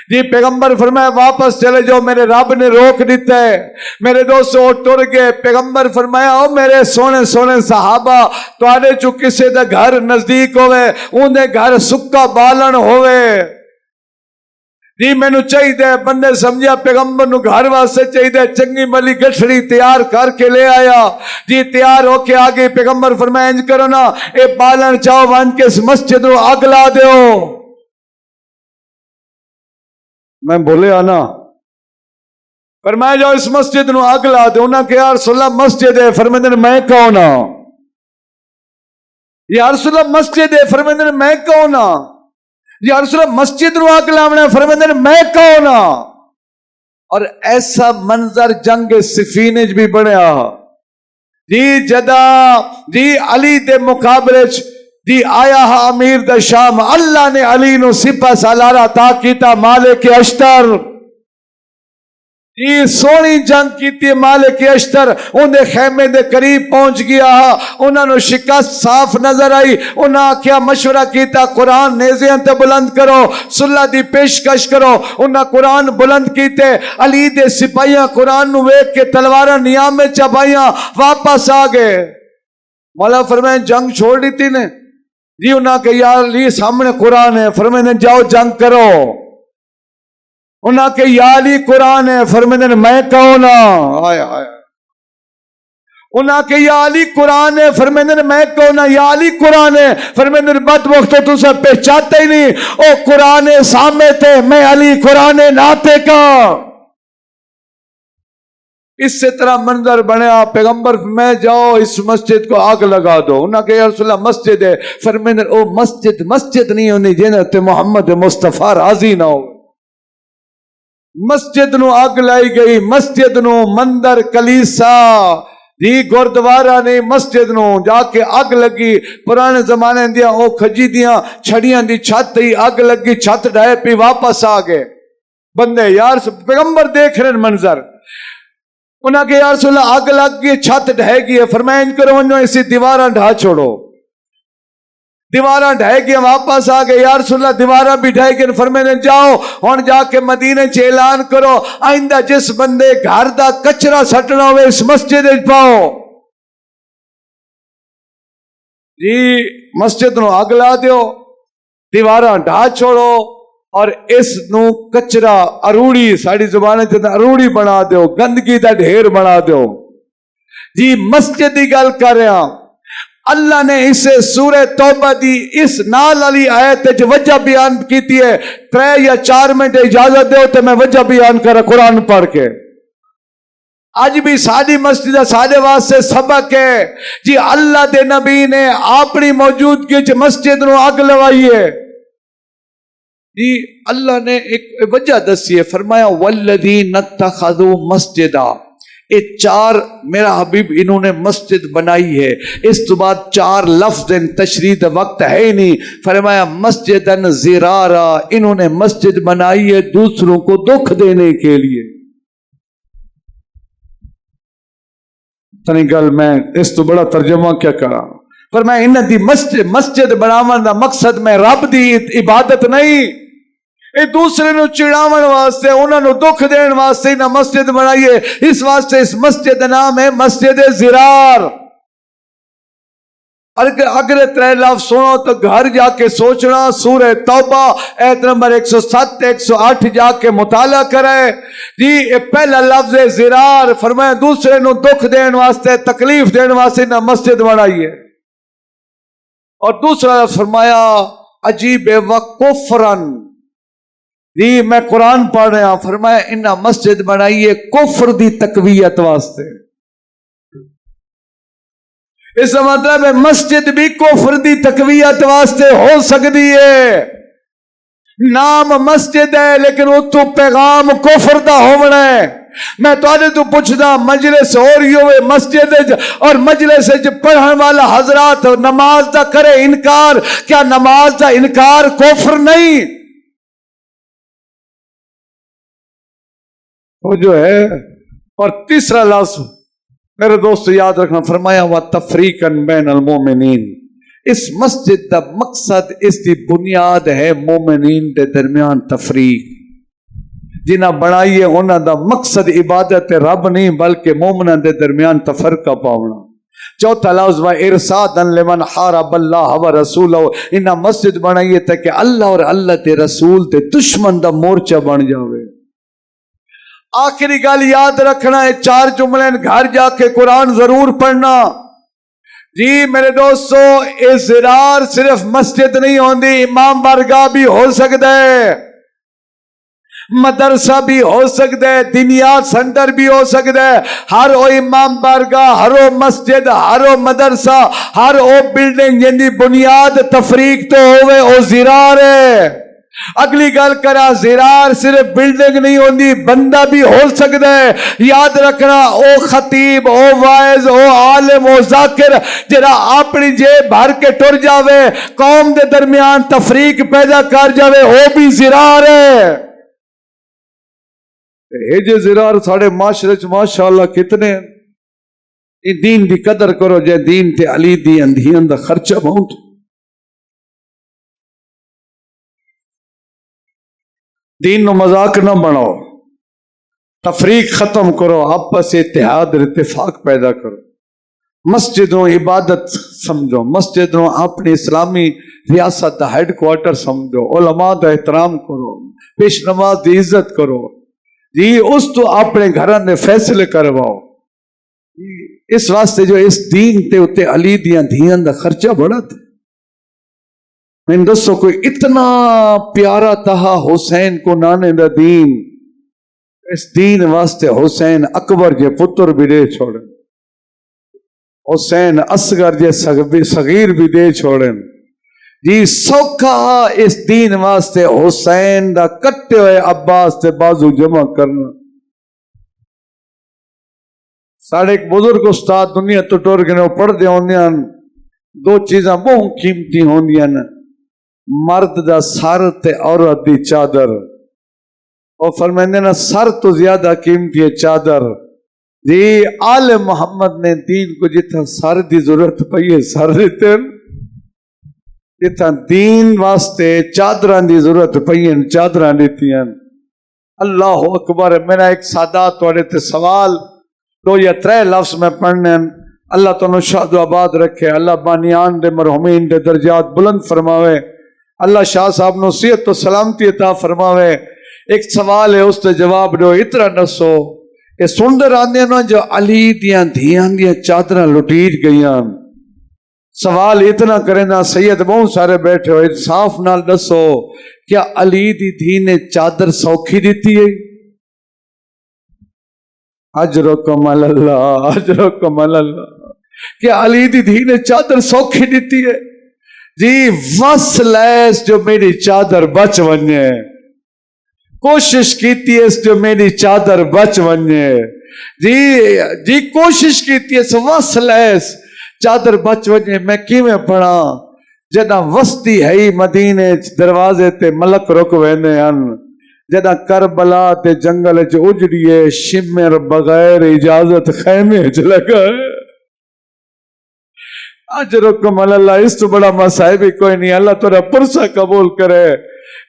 جی پیغمبر فرمایا واپس چلے جاؤ، میرے رب نے روک دیتا ہے۔ میرے دوست وہ ٹر گئے۔ پیغمبر فرمایا او میرے سونے سونے صحابہ، تواڈے چوں کسے دا گھر نزدیک ہوئے، اون دے گھر سکا بالن ہوئے، جی مینوں چاہیے بندے سمجھا پیغمبر نو گھر واسطے چاہیے چنگی ملی گٹھڑی تیار کر کے لے آیا، جی تیار ہو کے آگے پیغمبر فرمایا انج کرو نا، اے بالن چاہو ون کے اس مسجد نو اگ لا دیو۔ میں بولے آنا فرمایا جاؤ اس مسجد نو اگ لا دیو۔ انہاں کہ یا رسول اللہ مسجد ہے، فرمایا میں کون ہاں؟ یا رسول اللہ مسجد ہے، فرمایا میں کون ہاں؟ یا رسول اللہ مسجد نو آگ لاونا ہے، فرمایا میں کون ہاں؟ اور ایسا منظر جنگ صفین وچ بھی بنیا، جی جدا جی علی دے مقابلے جی آیا ہا امیر دا شام، اللہ نے علی نو سپہ سالار عطا کیتا، مالک اشتر، یہ سونی جنگ کیتی۔ مالک اشتر ان دے خیمے دے قریب پہنچ گیا، انہاں نو شکست صاف نظر آئی۔ انہاں کیا مشورہ کیتا قرآن نیزیاں تے بلند کرو، صلح دی پیشکش کرو۔ انہاں قرآن بلند کیتے، علی دے سپاہیاں قرآن نو ویکھ کے تلواراں نیام میں چبائیاں واپس آ گئے۔ مولا فرمائے جنگ چھوڑ دیتی نے؟ جی انہاں کہ یا علی سامنے قرآن ہے، فرمائے جاؤ جنگ کرو۔ انہاں کہ یا علی قرآن ہے، فرمائے میں کون ہاں؟ آیا آیا۔ انہاں کہ یا علی قرآن ہے، فرمائے میں کون ہاں؟ یا علی قرآن ہے، فرمائے بدبخت تو سب پہچانتا ہی نہیں، او قرآن سامنے تھے، میں علی قرآن ناتے کا۔ اس سے طرح منظر بنیا۔ پیغمبر میں جاؤ اس مسجد کو آگ لگا دو۔ انہاں کہ یا رسول اللہ مسجد ہے، فرمائے او مسجد نہیں ہونی جنت محمد مصطفیٰ راضی نہ ہو۔ مسجد نو آگ لائی گئی، مسجد نو مندر کلیسا جی گردوارا نے مسجد نو جا کے آگ لگی۔ پرانے زمانے دیا او کھجی دیاں چھڑیاں دی چھت ہی آگ لگی، چھت ڈھائے پی واپس آ گئے بندے۔ یار پیغمبر دیکھ رہے منظر، انہاں کہ یا رسول اللہ آگ لگ گئی، چھت ڈھائے گئی ہے، فرمایا ان کرو انہوں اسی دیواراں ڈھا چھوڑو۔ دیواراں ڈھائے گئے، واپس آ گئے۔ یا رسول اللہ دیواراں بھی ڈھائے گئے، فرمایا جاؤ ہن جا کے مدینے چ اعلان کرو آئندہ جس بندے گھر دا کچرا سٹنا ہوئے اس مسجد وچ پاؤ۔ جی مسجد نو اگ لا دیو، دیواراں ڈھا چھوڑو، اور اس نو کچرا اروڑی ساڑی زبان اروڑی بنا دیو، گندگی دا ڈھیر بنا دیو۔ جی مسجد دی گل کر رہا، اللہ نے اسے سورہ توبہ دی اس نال علی آیت جو وجہ بیان کیتی ہے، 3 یا 4 منٹ اجازت دیو تو میں وجہ بیان کرا قرآن پڑھ کے۔ آج بھی ساری مسجد سارے واسطے سبق ہے۔ جی اللہ دے نبی نے اپنی موجودگی چ مسجد نو اگ لوائی ہے۔ جی اللہ نے ایک وجہ دسی ہے، فرمایا والذین اتخذوا مسجدا، یہ 4 میرا حبیب انہوں نے مسجد بنائی ہے۔ اس تو بعد 4 لفظ تشریح دا وقت ہے ہی نہیں، فرمایا مسجدن زرارا، انہوں نے مسجد بنائی ہے دوسروں کو دکھ دینے کے لیے۔ تنی گل میں اس تو بڑا ترجمہ کیا کرا، فرمایا انہاں دی مسجد بناون دا مقصد میں رب دی عبادت نہیں، اے دوسرے نو چڑھاون واسطے، انہاں نو دکھ دین واسطے نہ مسجد بنائیے۔ اس واسطے اس مسجد نام ہے مسجد زرار۔ اگر 3 لفظ سنو تو گھر جا کے سوچنا، سورہ توبہ ایت نمبر 107 108 جا کے مطالعہ کرے۔ جی یہ پہلا لفظ ہے زرار، فرمایا دوسرے نو دکھ دین واسطے تکلیف دین واسطے نہ مسجد بنائیے۔ اور دوسرا لفظ فرمایا عجیب وکفرن، جی میں قرآن پڑھ رہا ہوں، فرمایا انہاں مسجد بنائیے کفر دی تقویت واسطے۔ اس کا مطلب ہے مسجد بھی کفر دی تقویت واسطے ہو سکتی ہے۔ نام مسجد ہے لیکن اتو پیغام کفر دا ہونا ہے۔ میں تو پوچھدا مجلس ہو رہی ہوئے مسجد اور مجلس پڑھن والا حضرات نماز دا کرے انکار، کیا نماز دا انکار کفر نہیں؟ وہ جو ہے۔ اور تیسرا لفظ میرے دوست یاد رکھنا، فرمایا وَتَفْرِيقًا بَيْنَ الْمُؤْمِنِينَ، اس مسجد دا مقصد، اس دی بنیاد ہے مومنین دے درمیان تفریق۔ جنہ بنائیے انہاں دا مقصد عبادت رب نہیں بلکہ مومناں دے درمیان تفرقہ پاؤنا۔ چوتھا لفظ و ارصادا لمن حارب اللہ و رسولہ، انہاں مسجد بنائیے تاکہ اللہ اور اللہ تے رسول تے دشمن دا مورچہ بن جاوے۔ آخری گل یاد رکھنا ہے، 4 جملے گھر جا کے قرآن ضرور پڑھنا۔ جی میرے دوستو، اضرار صرف مسجد نہیں ہوندی، امام بارگاہ بھی ہو سکتا ہے، مدرسہ بھی ہو سکتا ہے، دینیات سنٹر بھی ہو سکتا ہے۔ ہر او امام بارگاہ، ہر او مسجد، ہر او مدرسہ، ہر او بلڈنگ جن دی بنیاد تفریق تو ہوئے او زرار ہے۔ اگلی گل کرا، زرار صرف بلڈنگ نہیں ہوندی، بندہ بھی ہو سکتا ہے۔ یاد رکھنا، او خطیب، او واعظ، او عالم، او ذاکر جڑا اپنی جیب بھر کے ٹر جاوے، قوم دے درمیان تفریق پیدا کر جاوے، او بھی زرار ہے۔ یہ جو زرار ساڑھے معاشرے ماشاءاللہ کتنے ہیں۔ دین دی قدر کرو، جے دین تے علی دی اندھیاں دا خرچہ بہت۔ دین نو مذاق نہ بناؤ، تفریق ختم کرو، آپس اتحاد اور اتفاق پیدا کرو۔ مسجدوں عبادت سمجھو، مسجدوں اپنی اسلامی ریاست دا ہیڈ کوارٹر سمجھو، علماء دا احترام کرو، پیش نماز دی عزت کرو۔ جی اس تو اپنے گھراں دے فیصلے کرواؤ۔ اس واسطے جو اس دین تے اتے علی دیاں دھیاں دا خرچہ بڑا تھا۔ میں دسو کوئی اتنا پیارا تہا حسین کو نانے دا دین، اس دین واسطے حسین اکبر جے پتر بھی دے چھوڑیں، حسین اصغر جے صغیر بھی دے چھوڑیں۔ جی سوکھا اس دین واسطے حسین دا کٹے ہوئے عباس تے بازو جمع کرنا۔ ساڑھے ایک بزرگ استاد دنیا تو ٹور کے وہ پڑھ دے ہوندیاں، 2 چیزاں بہت قیمتی ہوندیاں، مرد دا سر تے عورت دی چادر۔ اور فرمائندے نا سر تو زیادہ قیمتی ہے چادر۔ جی آل محمد نے دین کو جتنا سر دی ضرورت پئی ہے سر دیتے ہیں، جتنا دین واسطے چادران دی ضرورت پئی ہیں چادران دیتی ہیں۔ اللہ اکبر۔ میرا ایک سادات توڑے تے سوال 2 یا 3 لفظ میں پڑھنے ہیں۔ اللہ تعالیٰ شاد و آباد رکھے، اللہ بانیان دے مرحومین دے درجات بلند فرماوے، اللہ شاہ صاحب نو صحت و سلامتی عطا فرماوے۔ ایک سوال ہے اس تے جواب دو، اتنا نسو یہ سندر آندے نا جو علی دیاں دھیاں دیاں چادرہ لٹیٹ گئیاں۔ سوال اتنا کریں نا، سید بہت سارے بیٹھے ہو، انصاف نال دسو کیا علی دی دھی نے چادر سوکھی دیتی ہے؟ اجرکم اللہ، اجرکم اللہ۔ کیا علی دی دھی نے چادر سوکھی دیتی ہے؟ جی وس لیس جو میری چادر بچ ونجے، کوشش کیتی ہے جو میری چادر بچ ونجے۔ جی کوشش کیتی ہے وس لیس چادر بچ ونجے۔ میں کیویں پڑھا جدہ وستی ہے مدینے دروازے تے ملک رک ویندے ہن، جدہ کربلا تے جنگل چ اجڑیے شمر بغیر اجازت خیمے چ لگا ہے۔ اجرکم اللہ، اس تو بڑا مصائب ہی کوئی نہیں، اللہ تیرا پرسہ قبول کرے۔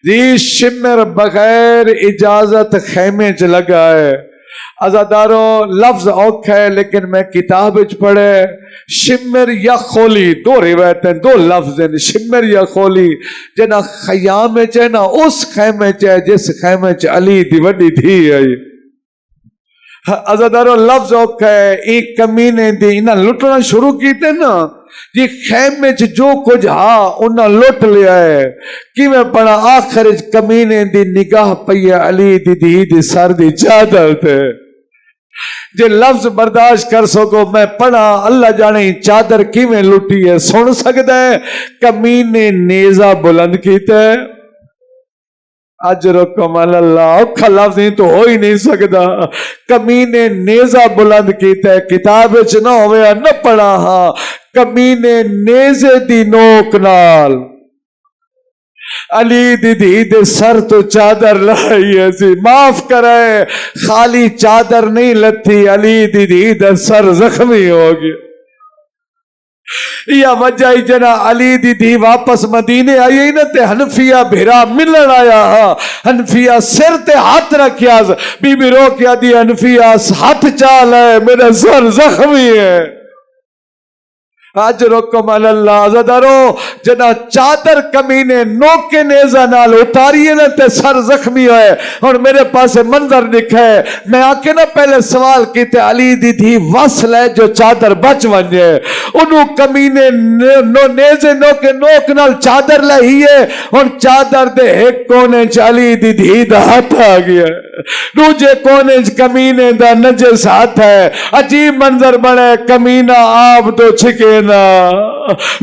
جی شمر بغیر اجازت خیمے چ لگا ہے۔ عزادارو لفظ اوکھا ہے لیکن میں کتاب وچ پڑھے شمر یا خولی، 2 روایتیں 2 لفظ ہیں، شمر یا خولی۔ جنا خیام چ نا اس خیمے چ جس خیمے چ علی دی وڈی دھی آئی۔ عزادارو لفظ اوکھا ہے، ایک کمینے دی انہاں لٹنا شروع کیتے نا، جی خیمے چ جو کچھ ہاں انہاں لٹ لیا ہے۔ کیویں پڑھا آخر کمینے دی نگاہ پئی علی دی دھی دی سر دی چادر تے۔ جے لفظ برداشت کر سکو میں پڑھا، اللہ جانے چادر کیویں لٹی ہے، سن سکتا ہے؟ کمینے نیزہ بلند کیتا ہے۔ اجرکم اللہ، اوکھا لفظ نہیں تو ہو ہی نہیں سکتا۔ کمینے نیزہ بلند کیتا ہے، کتاب وچ نہ ہویا نہ پڑھا ہاں، کمینے نیزے دی نوک نال علی دی دھی دے سر تو چادر لائی ہے سی۔ معاف کرے، خالی چادر نہیں لتھی، علی دی دھی دے سر زخمی ہو گیا۔ یا وجہ جنا علی دی دھی واپس مدینے آئی نا تے حنفیہ بھیرا ملن آیا ہاں حنفیہ سر تے ہاتھ رکھیا بی بی رو کیا دی حنفیہ ہاتھ چال ہے میرا سر زخمی ہے اجرکم علی اللہ عزدارو جنا چادر کمینے نوکے نیزہ نال اتاریے نا تے سر زخمی ہوئے اور میرے پاس منظر دکھا ہے میں آکے نا پہلے سوال کیتے علی دی تھی وصل ہے جو چادر بچ ونجے انہوں کمینے نیزے نوکے نوک نال چادر لہیے اور چادر دے ایک کونے چالی دی تھی دا ہاتھ آگیا دوجے کونے کمینے دا نجس ہاتھ ہے عجیب منظر بڑے کمینہ آپ دو چھکے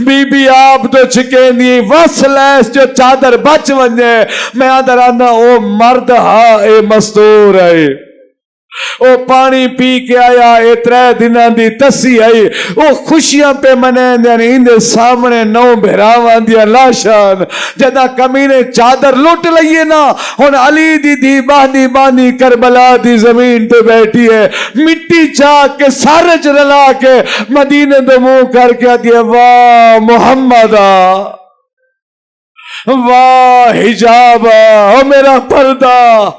بی بی آپ تو چکیں دی وصل ہے جو چادر بچ ونجے میں آدھر آنا او مرد ہاں اے مستور ہے او پانی پی کے آیا اے 3 دنوں دی تسی آئی او خوشیاں پہ منیں دیا اندے سامنے 9 بھراوان دیا لاشان جدہ کمینے چادر لوٹ لئیے نا ہن علی دی دی باندھی کربلا دی زمین پہ بیٹھی ہے مٹی چاک کے سارے چرلا کے مدینے دو منہ کر کے دیا واہ محمدہ واہ حجابہ او میرا پردہ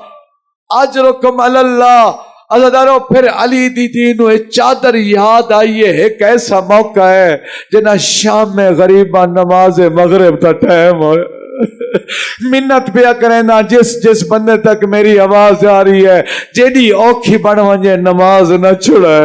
اجرکم علی اللہ عزدارو پھر علی دی دینو چادر یاد آئیے ایک ایسا موقع ہے جنہ شام میں غریبہ نماز مغرب تا ٹائم ہوئے منت پیا کریں نا جس بندے تک میری آواز آ رہی ہے جیڑی اوکھی بن ونجے نماز نہ چھڑے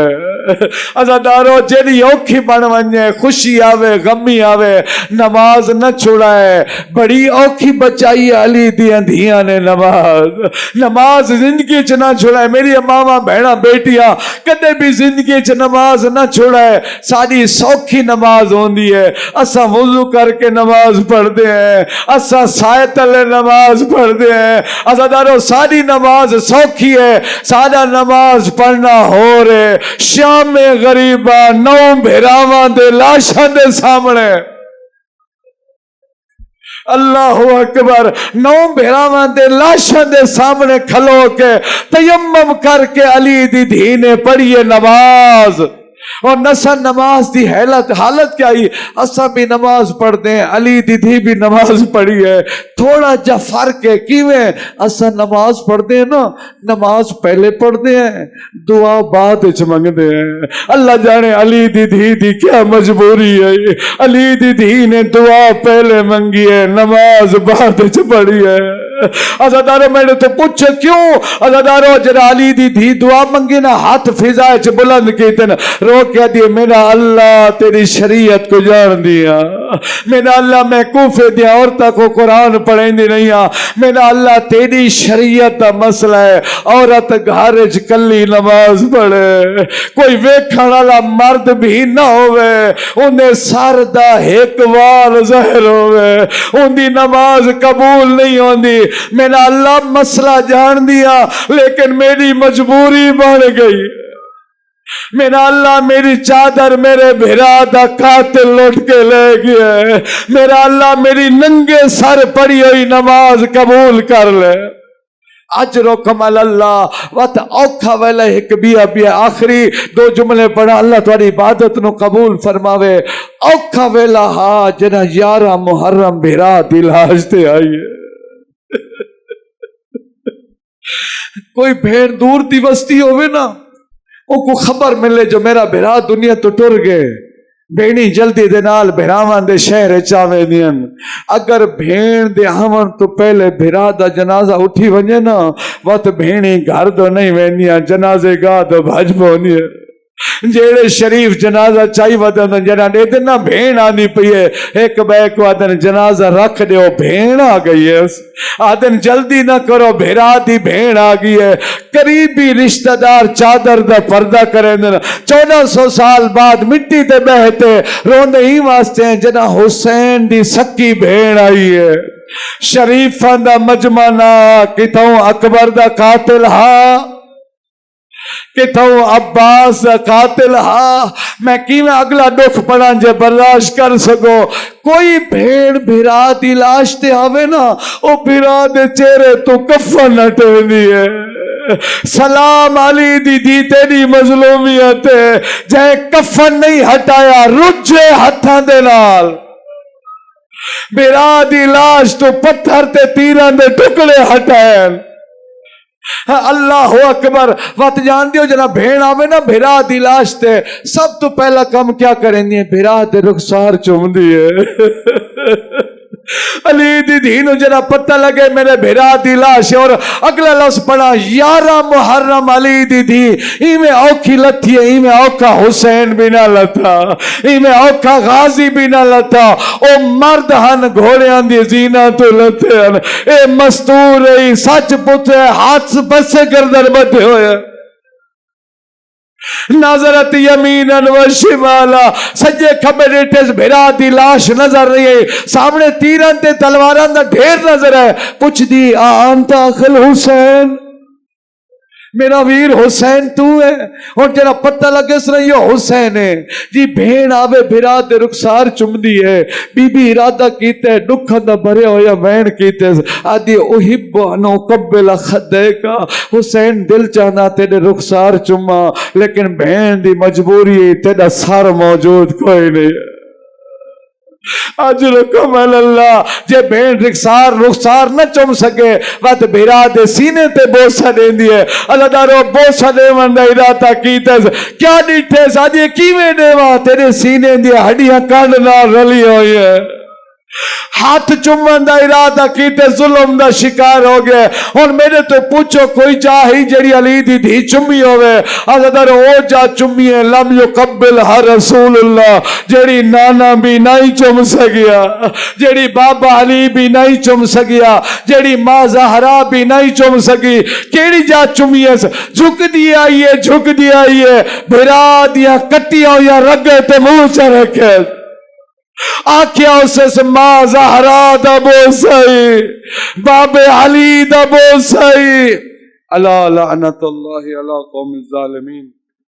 عزادارو جیڑی اوکھی بن ونجے خوشی آوے غمی آوے نماز نہ چھڑائے بڑی اوکھی بچائی علی دیاں دھیاں نے نماز زندگی چ نہ چھڑائے میری ماما بہنا بیٹیاں کدے بھی زندگی چ نماز نہ چھڑائے ساری سوکھی نماز ہوندی ہے اسا وضو کر کے نماز پڑھ دے ہیں اسا سائے تلے نماز پڑھ دے ہیں عزادارو ساری نماز سوکھی ہے سارا نماز پڑھنا ہو رہے شام میں غریبہ 9 بھیراوان دے لاشاں دے سامنے اللہ اکبر 9 بھیراوان دے لاشاں دے سامنے کھلو کے تیمم کر کے علی دی دھی نے پڑھیے نماز اور نسا نماز دی حالت کیا ہی اسا بھی نماز پڑھ دیں علی دی دھی بھی نماز پڑھی ہے تھوڑا جا فرق ہے کیویں اسا نماز پڑھ دیں نا نماز پہلے پڑھ دیں دعا بعد وچ منگ دیں اللہ جانے علی دی دھی دی کیا مجبوری ہے علی دی دھی نے دعا پہلے منگی ہے نماز بعد وچ پڑھی ہے عزادارو میں نے تو پوچھے کیوں عزادارو جرا علی دی دھی دعا منگی نا ہاتھ فضائے چ بلند کیتے نا رو کیا دیئے میرا اللہ تیری شریعت کو جان دیا میرا اللہ میں کوفے دیا عورتہ کو قرآن پڑھیں دی نہیں میرا اللہ تیری شریعت دا مسئلہ ہے عورت گھارج کلی نماز پڑھے کوئی ویکھن والا مرد بھی نہ ہوئے انہیں سردہ ایک وار ظاہر ہوئے ان دی نماز قبول نہیں ہوندی میرا اللہ مسئلہ جان دیا لیکن میری مجبوری بڑھ گئی میرا اللہ میری چادر میرے بھرا دا قاتل لوٹ کے لے گیا ہے میرا اللہ میری ننگے سر پڑی ہوئی نماز قبول کر لے اجرکم علی اللہ وقت اوکھا ویلہ ایک بیا آخری 2 جملے پڑھا اللہ تمہاری عبادت نو قبول فرماوے اوکھا ویلہ ہاں جنہ 11 محرم بھرا دل حاجتے آئیے کوئی بھیڑ دور دی بستی ہوئے نا او کو خبر ملے جو میرا بھرا دنیا تو ٹر گئے بھیڑی جلدی دے نال بھراوان دے شہر چاوے دین اگر بھیڑ دے ہمن تو پہلے بھرا دا جنازہ اٹھی ونجے نا وقت بھیڑی گھر دو نہیں وینیاں جنازے گاہ دو بھاج بونی ہے جیڑے شریف جنازہ چاہی ودن جنا دے دینا بھین آنی پئیے ایک بیک وادن جنازہ رکھ دے بھین آ گئی ہے آدن جلدی نہ کرو بھیرا دی بھین آ گئی ہے قریبی رشتہ دار چادر دا پردہ کریں دینا 1400 سال بعد مٹی تے بہتے روندے ہی واسطے ہیں جنا حسین دی سکی بھین آئی ہے شریفان دا مجمعنا کتوں اکبر دا قاتل ہاں کتوں عباس قاتل ہاں میں کیویں اگلا دکھ پڑھاں جے برداشت کر سکو کوئی بھیڑ بھرا دی لاش تے آوے نا او بھرا دے چہرے تو کفن ہٹوندی ہے سلام علی دی دی تیری مظلومیت جے کفن نہیں ہٹایا رجے ہتھاں دے نال میرا دی لاش تو پتھر تے تیراں دے ٹکڑے ہٹائیں اللہ اکبر وقت جان دیو جنا بھین آوے نا بھیرا دی لاش تے سب تو پہلا کم کیا کریں دی بھیرا دے رخسار چوم دیئے علی دی دینو جنا پتہ لگے میرے بھیرا دی لاش اور اگلا لفظ پڑھا 11 محرم علی دی دی ایمیں اوکھی لتھی ہے ایمیں اوکھا حسین بھی نہ لتا ایمیں اوکھا غازی بھی نہ لتا او مرد ہن گھوڑیاں دی زینہ تو لتے ہن اے مستور ای سچ پتھے ہاتھ بسے گردن بدھے ہوئے نظرت یمیناً و شمالا سجے کھبے ڈیٹے سے بھیرا دی لاش نظر رہی ہے سامنے تیران تے تلواران دا ڈھیر نظر ہے پوچھ دی آنتا اخل حسین میرا ویر حسین تو ہے اور جنا پتہ لگے اس نے یہ حسین ہے جی بھین آوے بھیرا دے رخسار چم دی ہے بی بی ارادہ کیتے دکھا دا بھرے ہویا وین کیتے آدھی احب انو قبل خدے کا حسین دل چاہنا تیرے رخسار چما لیکن بھین دی مجبوری تیرا سار موجود کوئی نہیں ہے اجرکم اللہ جے بین رخسار نہ چم سکے وقت بھیرا دے سینے تے بوسا دین دیئے اللہ دارو بوسا دے من دا ارادہ کیتے کیا ڈیٹھے سادھے کیویں دے وہاں تیرے سینے دیئے ہڈیاں کانڈنا رلی ہوئی ہے ہاتھ چمن دا ارادہ کیتے ظلم دا شکار ہو گئے اور میرے تو پوچھو کوئی چاہی جڑی علی دی دھی چمی ہوئے اگر او جا چمی ہے لم یقبل ہر رسول اللہ جڑی نانا بھی نہیں چم سکیا جڑی بابا علی بھی نہیں چم سکیا جڑی ماں زہرا بھی نہیں چم سکی کیڑی جا چمی ہے جھک دی آئیے بھرا دیا کٹیا یا رگے تے منہ چا رکھے آکھیا اسے سے ماں زہرا دا بوسائی باب علی دا بوسائی اللہ لعنت اللہ علی قوم الظالمین